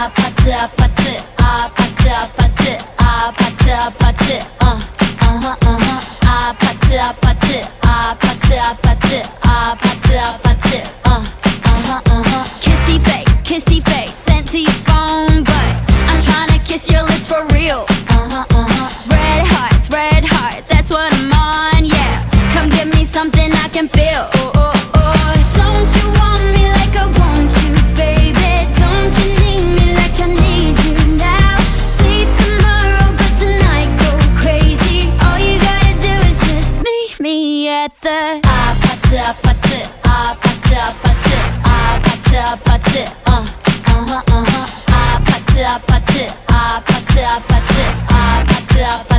아파트 아파트 아파트 아파트 아파트 아파트 아파트 아파트 아파트 아파트 아파트 아파트 kissy face sent to your phone, but I'm tryna kiss your lips for real. Red hearts, that's what I'm on, yeah. Come give me something I can feel. Don't you want me like I want you, baby? Don't you need me like I need you now? See tomorrow, but tonight go crazy. All you gotta do is just meet me at the 아파트 아파트 아파트 아파트 아파트 아파트 아파트 아파트 아파트 아파트 아파트